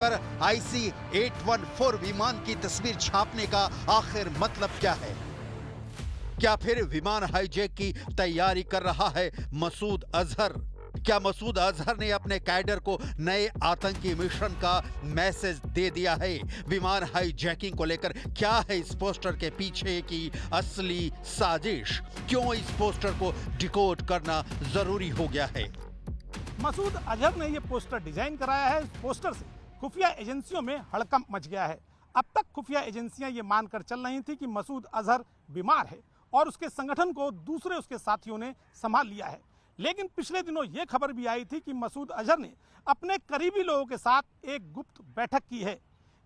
पर IC-814 विमान की तस्वीर छापने का आखिर मतलब क्या है? क्या फिर विमान हाईजैक की तैयारी कर रहा है मसूद अजहर? क्या मसूद अजहर ने अपने कैडर को नए आतंकी मिशन का मैसेज दे दिया है? विमान हाईजैकिंग को लेकर क्या है इस पोस्टर के पीछे की असली साजिश? क्यों इस पोस्टर को डिकोड करना जरूरी हो गया है? मसूद अजहर ने यह पोस्टर डिजाइन कराया है। इस पोस्टर से खुफिया एजेंसियों में हड़कंप मच गया है। अब तक खुफिया एजेंसियां ये मानकर चल रही थी कि मसूद अजहर बीमार है और उसके संगठन को दूसरे उसके साथियों ने संभाल लिया है। लेकिन पिछले दिनों ये खबर भी आई थी कि मसूद अजहर ने अपने करीबी लोगों के साथ एक गुप्त बैठक की है।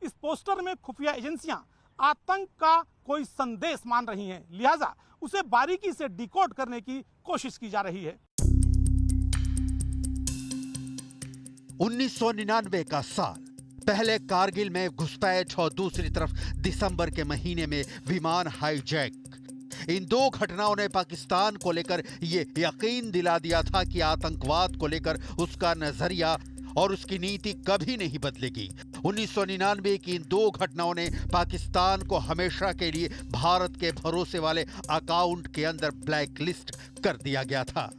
इस पोस्टर में खुफिया एजेंसियां आतंक का कोई संदेश मान रही हैं, लिहाजा उसे बारीकी से डिकोड करने की कोशिश की जा रही है। 1999 का साल, पहले कारगिल में घुसपैठ और दूसरी तरफ दिसंबर के महीने में विमान हाईजैक। इन दो घटनाओं ने पाकिस्तान को लेकर यह यकीन दिला दिया था कि आतंकवाद को लेकर उसका नजरिया और उसकी नीति कभी नहीं बदलेगी। 1999 की इन दो घटनाओं ने पाकिस्तान को हमेशा के लिए भारत के भरोसे वाले अकाउंट के अंदर ब्लैक लिस्ट कर दिया गया था।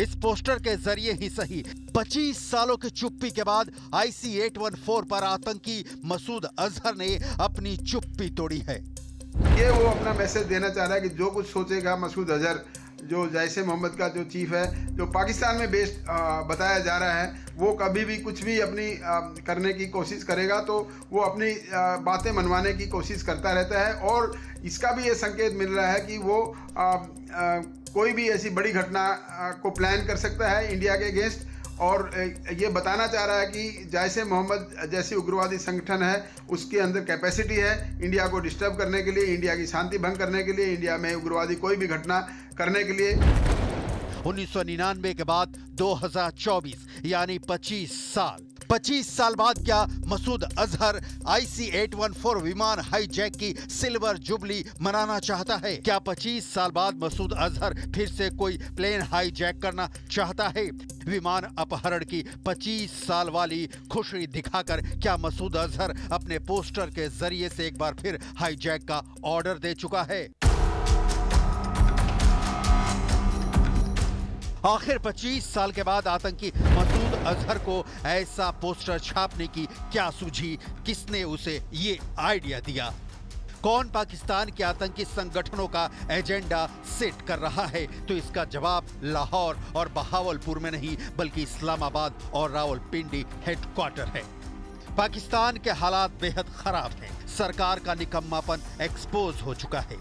इस पोस्टर के जरिए ही सही 25 सालों की चुप्पी के बाद IC-814 पर आतंकी मसूद अजहर ने अपनी चुप्पी तोड़ी है। ये वो अपना मैसेज देना चाह रहा है कि जो कुछ सोचेगा मसूद अजहर, जो जैश ए मोहम्मद का जो चीफ है, जो पाकिस्तान में बेस्ड बताया जा रहा है, वो कभी भी कुछ भी अपनी करने की कोशिश करेगा तो वो अपनी बातें मनवाने की कोशिश करता रहता है। और इसका भी ये संकेत मिल रहा है कि वो कोई भी ऐसी बड़ी घटना को प्लान कर सकता है इंडिया के अगेंस्ट। और ये बताना चाह रहा है कि जैश ए मोहम्मद जैसी उग्रवादी संगठन है, उसके अंदर कैपेसिटी है इंडिया को डिस्टर्ब करने के लिए, इंडिया की शांति भंग करने के लिए, इंडिया में उग्रवादी कोई भी घटना करने के लिए। 1999 के बाद 2024 यानी 25 साल बाद क्या मसूद अजहर IC-814 विमान हाईजैक की सिल्वर जुबली मनाना चाहता है? क्या 25 साल बाद मसूद अजहर फिर से कोई प्लेन हाईजैक करना चाहता है? विमान अपहरण की 25 साल वाली खुशी दिखाकर क्या मसूद अजहर अपने पोस्टर के जरिए से एक बार फिर हाईजैक का ऑर्डर दे चुका है? आखिर 25 साल के बाद आतंकी मसूद अजहर को ऐसा पोस्टर छापने की क्या सूझी? किसने उसे ये आइडिया दिया? कौन पाकिस्तान के आतंकी संगठनों का एजेंडा सेट कर रहा है? तो इसका जवाब लाहौर और बहावलपुर में नहीं बल्कि इस्लामाबाद और रावलपिंडी हेडक्वार्टर है। पाकिस्तान के हालात बेहद खराब हैं। सरकार का निकम्मापन एक्सपोज हो चुका है।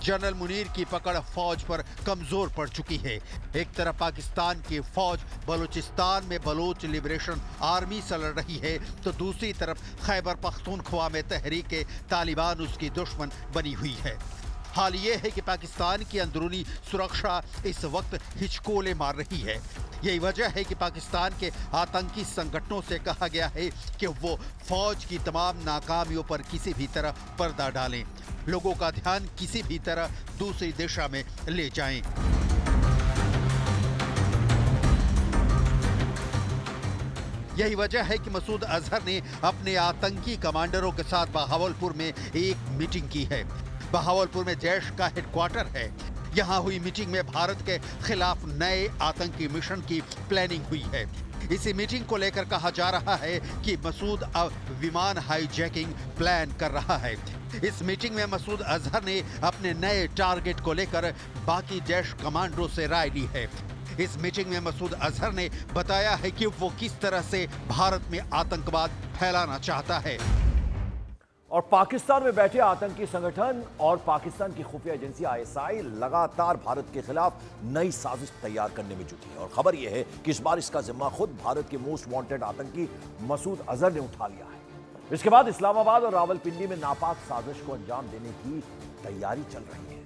जनरल मुनीर की पकड़ फौज पर कमजोर पड़ चुकी है। एक तरफ पाकिस्तान की फौज बलूचिस्तान में बलोच लिबरेशन आर्मी से लड़ रही है तो दूसरी तरफ खैबर पख्तूनख्वा में तहरीक तालिबान उसकी दुश्मन बनी हुई है। हाल ये है कि पाकिस्तान की अंदरूनी सुरक्षा इस वक्त हिचकोले मार रही है। यही वजह है कि पाकिस्तान के आतंकी संगठनों से कहा गया है कि वो फौज की तमाम नाकामियों पर किसी भी तरह पर्दा डालें, लोगों का ध्यान किसी भी तरह दूसरी दिशा में ले जाएं। यही वजह है कि मसूद अजहर ने अपने आतंकी कमांडरों के साथ बहावलपुर में एक मीटिंग की है। बहावलपुर में जैश का हेडक्वार्टर है। यहाँ हुई मीटिंग में भारत के खिलाफ नए आतंकी मिशन की प्लानिंग हुई है। इसी मीटिंग को लेकर कहा जा रहा है कि मसूद अब विमान हाईजैकिंग प्लान कर रहा है। इस मीटिंग में मसूद अजहर ने अपने नए टारगेट को लेकर बाकी जैश कमांडरों से राय ली है। इस मीटिंग में मसूद अजहर ने बताया है कि वो किस तरह से भारत में आतंकवाद फैलाना चाहता है। और पाकिस्तान में बैठे आतंकी संगठन और पाकिस्तान की खुफिया एजेंसी ISI लगातार भारत के खिलाफ नई साजिश तैयार करने में जुटी है। और खबर यह है कि इस बार इसका जिम्मा खुद भारत के मोस्ट वांटेड आतंकी मसूद अजहर ने उठा लिया है। इसके बाद इस्लामाबाद और रावलपिंडी में नापाक साजिश को अंजाम देने की तैयारी चल रही है।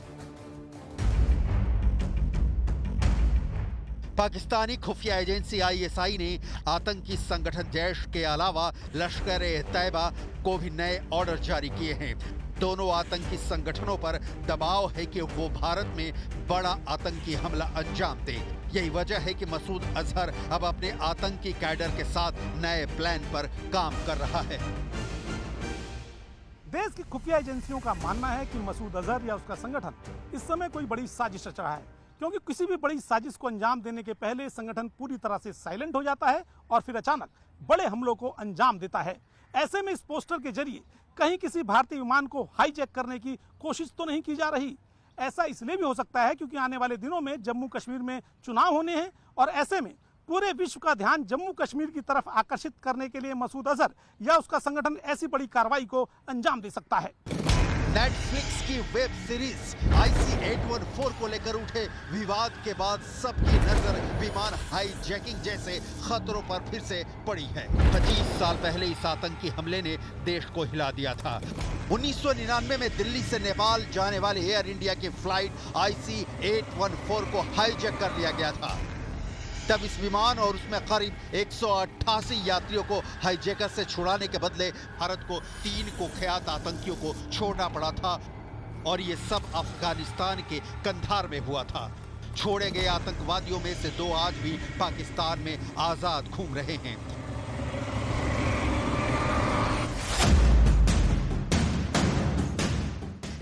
पाकिस्तानी खुफिया एजेंसी ISI ने आतंकी संगठन जैश के अलावा लश्कर-ए-तैयबा को भी नए ऑर्डर जारी किए हैं। दोनों आतंकी संगठनों पर दबाव है कि वो भारत में बड़ा आतंकी हमला अंजाम दे। यही वजह है कि मसूद अजहर अब अपने आतंकी कैडर के साथ नए प्लान पर काम कर रहा है। देश की खुफिया एजेंसियों का मानना है कि मसूद अजहर या उसका संगठन इस समय कोई बड़ी साजिश रच रहा है, क्योंकि किसी भी बड़ी साजिश को अंजाम देने के पहले संगठन पूरी तरह से साइलेंट हो जाता है और फिर अचानक बड़े हमलों को अंजाम देता है। ऐसे में इस पोस्टर के जरिए कहीं किसी भारतीय विमान को हाईजैक करने की कोशिश तो नहीं की जा रही। ऐसा इसलिए भी हो सकता है क्योंकि आने वाले दिनों में जम्मू कश्मीर में चुनाव होने हैं और ऐसे में पूरे विश्व का ध्यान जम्मू कश्मीर की तरफ आकर्षित करने के लिए मसूद अजहर या उसका संगठन ऐसी बड़ी कार्रवाई को अंजाम दे सकता है। नेटफ्लिक्स की वेब सीरीज IC-814 को लेकर उठे विवाद के बाद सबकी नजर विमान हाईजैकिंग जैसे खतरों पर फिर से पड़ी है। 25 साल पहले इस आतंकी हमले ने देश को हिला दिया था। 1999 में दिल्ली से नेपाल जाने वाले एयर इंडिया की फ्लाइट IC-814 को हाईजैक कर लिया गया था। तब इस विमान और उसमें करीब 188 यात्रियों को हाईजैकर से छुड़ाने के बदले भारत को 3 कुख्यात आतंकियों को छोड़ना पड़ा था और ये सब अफगानिस्तान के कंधार में हुआ था। छोड़े गए आतंकवादियों में से 2 आज भी पाकिस्तान में आजाद घूम रहे हैं।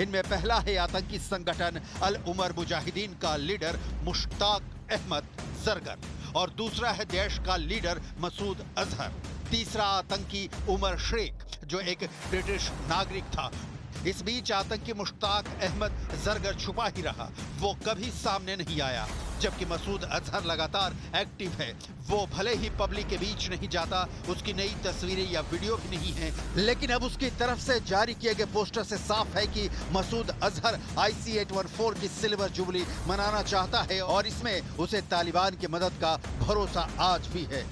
इनमें पहला है आतंकी संगठन अल उमर मुजाहिदीन का लीडर मुश्ताक अहमद जरगर और दूसरा है देश का लीडर मसूद अजहर। तीसरा आतंकी उमर शेख जो एक ब्रिटिश नागरिक था। इस बीच आतंकी मुश्ताक अहमद जरगर छुपा ही रहा, वो कभी सामने नहीं आया, जबकि मसूद अजहर लगातार एक्टिव है। वो भले ही पब्लिक के बीच नहीं जाता, उसकी नई तस्वीरें या वीडियो भी नहीं है, लेकिन अब उसकी तरफ से जारी किए गए पोस्टर से साफ है कि मसूद अजहर IC-814 की सिल्वर जुबली मनाना चाहता है और इसमें उसे तालिबान की मदद का भरोसा आज भी है।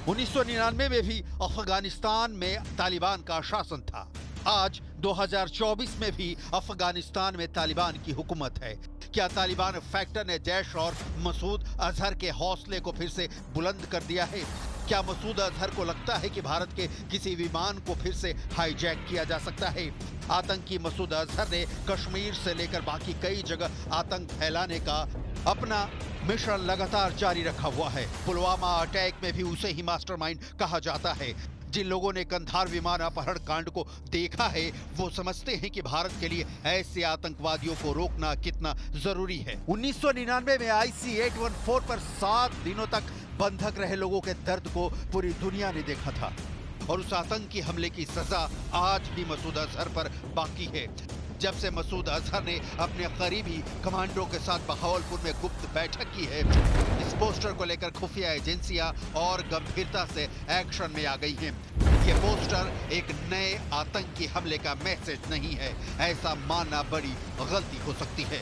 1999 में भी अफगानिस्तान में तालिबान का शासन था। आज 2024 में भी अफगानिस्तान में तालिबान की हुकूमत है। क्या तालिबान फैक्टर ने जैश और मसूद अजहर के हौसले को फिर से बुलंद कर दिया है? क्या मसूद अजहर को लगता है कि भारत के किसी विमान को फिर से हाईजैक किया जा सकता है? आतंकी मसूद अजहर ने कश्मीर से लेकर बाकी कई जगह आतंक फैलाने का अपना मिशन लगातार जारी रखा हुआ है। पुलवामा अटैक में भी उसे ही मास्टरमाइंड कहा जाता है। जिन लोगों ने कंधार विमान अपहरण कांड को देखा है वो समझते हैं कि भारत के लिए ऐसे आतंकवादियों को रोकना कितना जरूरी है। 1999 में IC-814 पर 7 दिनों तक बंधक रहे लोगों के दर्द को पूरी दुनिया ने देखा था और उस आतंकी हमले की सजा आज भी मसूद अजहर पर बाकी है। जब से मसूद अजहर ने अपने करीबी कमांडो के साथ बहावलपुर में गुप्त बैठक की है, इस पोस्टर को लेकर खुफिया एजेंसियां और गंभीरता से एक्शन में आ गई हैं। ये पोस्टर एक नए आतंकी हमले का मैसेज नहीं है, ऐसा मानना बड़ी गलती हो सकती है।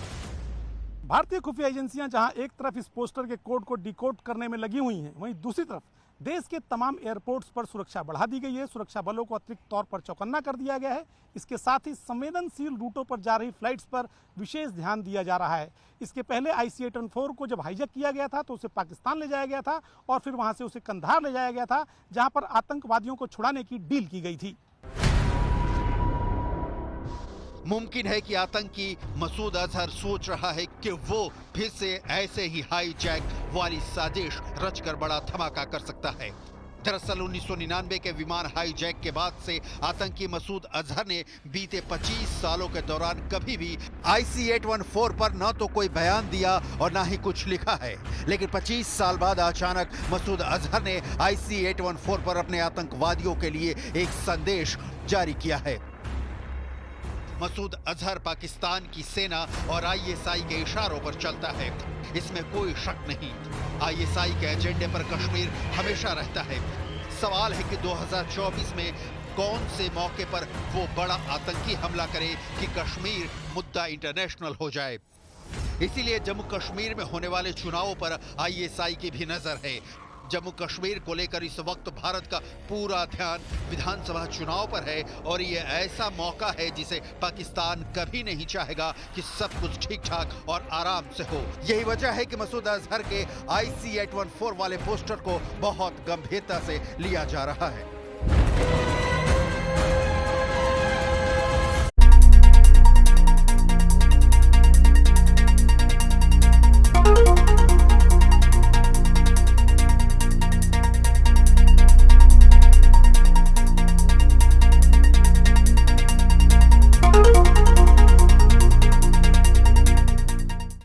भारतीय खुफिया एजेंसियां जहां एक तरफ इस पोस्टर के कोड को डिकोड करने में लगी हुई हैं, वहीं दूसरी तरफ देश के तमाम एयरपोर्ट्स पर सुरक्षा बढ़ा दी गई है। सुरक्षा बलों को अतिरिक्त तौर पर चौकन्ना कर दिया गया है। इसके साथ ही संवेदनशील रूटों पर जा रही फ्लाइट्स पर विशेष ध्यान दिया जा रहा है। इसके पहले IC-814 को जब हाईजैक किया गया था तो उसे पाकिस्तान ले जाया गया था और फिर वहां से उसे कंधार ले जाया गया था, जहां पर आतंकवादियों को छुड़ाने की डील की गई थी। मुमकिन है कि आतंकी मसूद अजहर सोच रहा है कि वो फिर से ऐसे ही हाईजैक वाली साजिश रचकर बड़ा धमाका कर सकता है। दरअसल 1999 के विमान हाईजैक के बाद से आतंकी मसूद अजहर ने बीते 25 सालों के दौरान कभी भी IC-814 पर न तो कोई बयान दिया और ना ही कुछ लिखा है, लेकिन 25 साल बाद अचानक मसूद अजहर ने IC-814 पर अपने आतंकवादियों के लिए एक संदेश जारी किया है। मसूद अजहर पाकिस्तान की सेना और ISI के इशारों पर चलता है, इसमें कोई शक नहीं। ISI के एजेंडे पर कश्मीर हमेशा रहता है। सवाल है कि 2024 में कौन से मौके पर वो बड़ा आतंकी हमला करे कि कश्मीर मुद्दा इंटरनेशनल हो जाए। इसीलिए जम्मू कश्मीर में होने वाले चुनावों पर ISI की भी नजर है। जम्मू कश्मीर को लेकर इस वक्त भारत का पूरा ध्यान विधानसभा चुनाव पर है और ये ऐसा मौका है जिसे पाकिस्तान कभी नहीं चाहेगा कि सब कुछ ठीक ठाक और आराम से हो। यही वजह है कि मसूद अजहर के IC-814 वाले पोस्टर को बहुत गंभीरता से लिया जा रहा है।